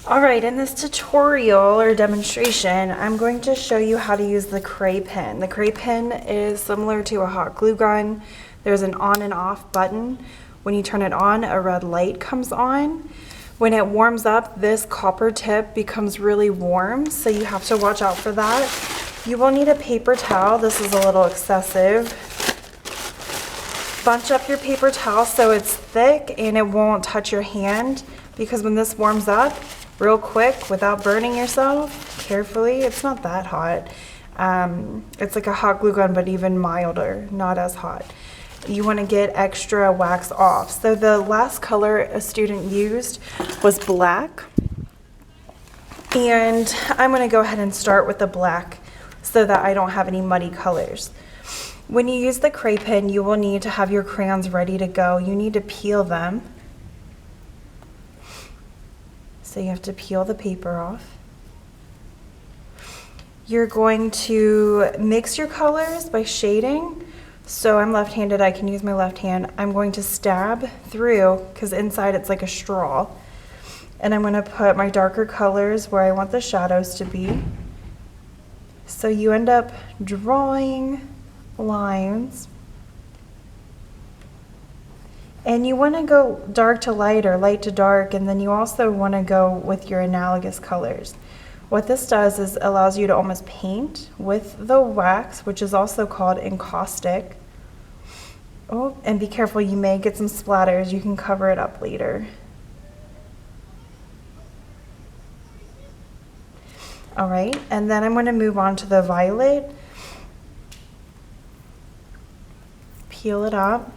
Alright, in this tutorial or demonstration, I'm going to show you how to use the cray pen. The cray pen is similar to a hot glue gun. There's an on and off button. When you turn it on, a red light comes on. When it warms up, this copper tip becomes really warm, so you have to watch out for that. You will need a paper towel. This is a little excessive. Bunch up your paper towel so it's thick and it won't touch your hand, because when this warms up real quick without burning yourself, carefully, it's not that hot. It's like a hot glue gun, but even milder, not as hot. You want to get extra wax off. So the last color a student used was black, and I'm going to go ahead and start with the black so that I don't have any muddy colors. When you use the cray pen, you will need to have your crayons ready to go. You need to peel them. So you have to peel the paper off. You're going to mix your colors by shading. So I'm left-handed, I can use my left hand. I'm going to stab through, because inside it's like a straw. And I'm going to put my darker colors where I want the shadows to be. So you end up drawing lines. And you want to go dark to light or light to dark, and then you also want to go with your analogous colors. What this does is allows you to almost paint with the wax, which is also called encaustic. Oh, and be careful, you may get some splatters. You can cover it up later. All right, and then I'm going to move on to the violet. Peel it up.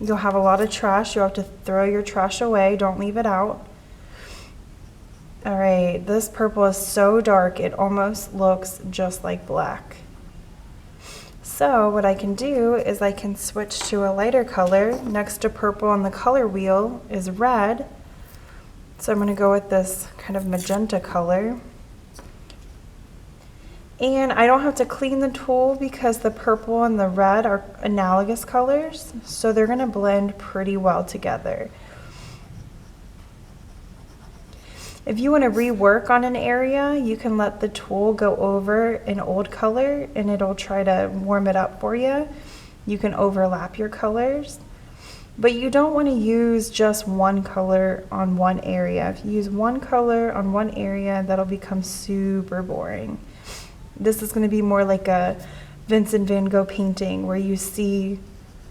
You'll have a lot of trash. You'll have to throw your trash away. Don't leave it out. All right, this purple is so dark, it almost looks just like black. So what I can do is I can switch to a lighter color. Next to purple on the color wheel is red. So I'm going to go with this kind of magenta color. And I don't have to clean the tool because the purple and the red are analogous colors, so they're going to blend pretty well together. If you want to rework on an area, you can let the tool go over an old color and it'll try to warm it up for you. You can overlap your colors, but you don't want to use just one color on one area. If you use one color on one area, that'll become super boring. This is going to be more like a Vincent van Gogh painting where you see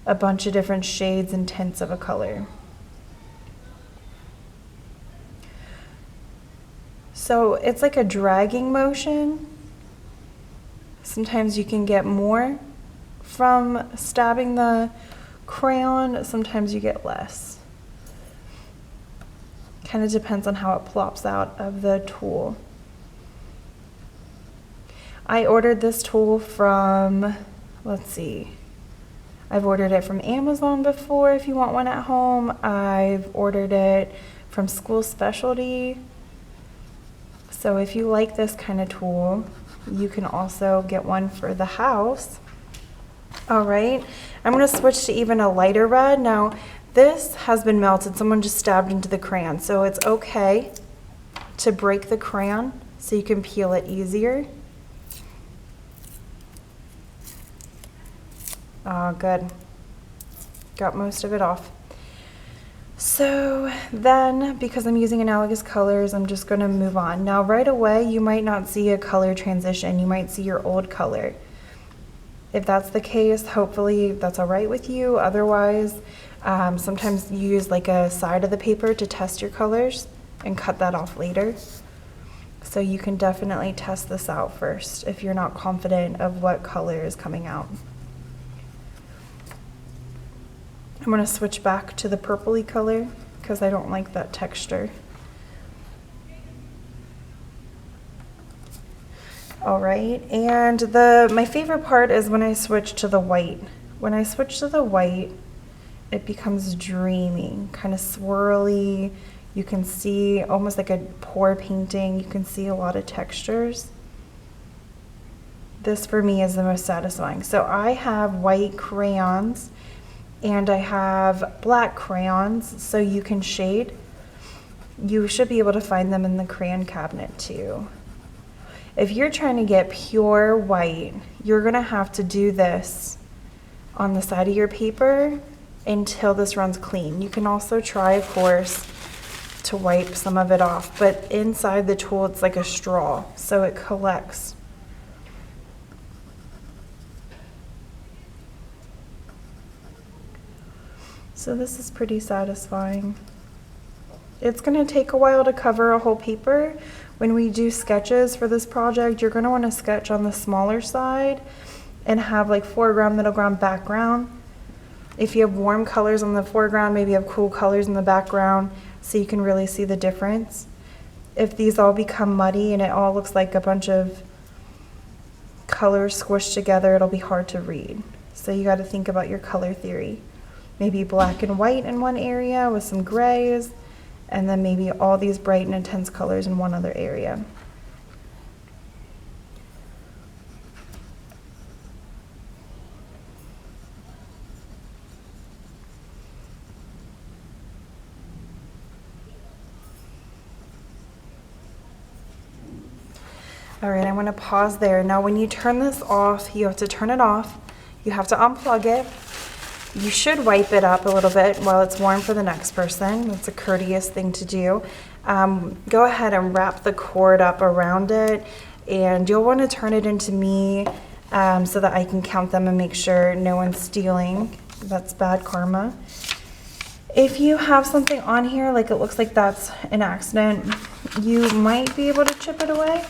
a bunch of different shades and tints of a color. So it's like a dragging motion. Sometimes you can get more from stabbing the crayon, sometimes you get less. Kind of depends on how it plops out of the tool. I ordered this tool from, let's see, I've ordered it from Amazon before if you want one at home. I've ordered it from School Specialty. So if you like this kind of tool, you can also get one for the house. All right, I'm going to switch to even a lighter red. Now, this has been melted. Someone just stabbed into the crayon, so it's okay to break the crayon so you can peel it easier. Oh, good. Got most of it off. So then, because I'm using analogous colors, I'm just going to move on. Now, right away, you might not see a color transition. You might see your old color. If that's the case, hopefully that's all right with you. Otherwise, sometimes you use like a side of the paper to test your colors and cut that off later. So you can definitely test this out first if you're not confident of what color is coming out. I'm going to switch back to the purpley color because I don't like that texture. All right, and my favorite part is when I switch to the white. When I switch to the white, it becomes dreamy, kind of swirly. You can see almost like a pour painting. You can see a lot of textures. This for me is the most satisfying. So I have white crayons and I have black crayons, so you can shade. You should be able to find them in the crayon cabinet too. If you're trying to get pure white, you're gonna have to do this on the side of your paper until this runs clean. You can also try, of course, to wipe some of it off, but inside the tool it's like a straw, so it collects. So this is pretty satisfying. It's going to take a while to cover a whole paper. When we do sketches for this project, you're going to want to sketch on the smaller side and have like foreground, middle ground, background. If you have warm colors on the foreground, maybe you have cool colors in the background so you can really see the difference. If these all become muddy and it all looks like a bunch of colors squished together, it'll be hard to read. So you got to think about your color theory. Maybe black and white in one area with some grays, and then maybe all these bright and intense colors in one other area. All right, I'm gonna pause there. Now when you turn this off, you have to turn it off. You have to unplug it. You should wipe it up a little bit while it's warm for the next person. That's a courteous thing to do. Go ahead and wrap the cord up around it, and you'll want to turn it into me so that I can count them and make sure no one's stealing. That's bad karma. If you have something on here, like it looks like that's an accident, you might be able to chip it away.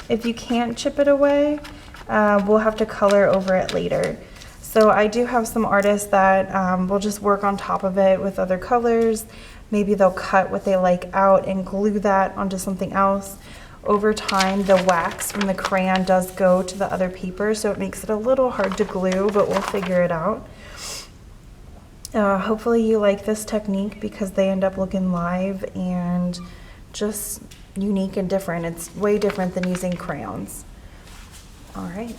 If you can't chip it away, we'll have to color over it later. So I do have some artists that will just work on top of it with other colors. Maybe they'll cut what they like out and glue that onto something else. Over time, the wax from the crayon does go to the other paper, so it makes it a little hard to glue, but we'll figure it out. Hopefully you like this technique because they end up looking live and just unique and different. It's way different than using crayons. All right.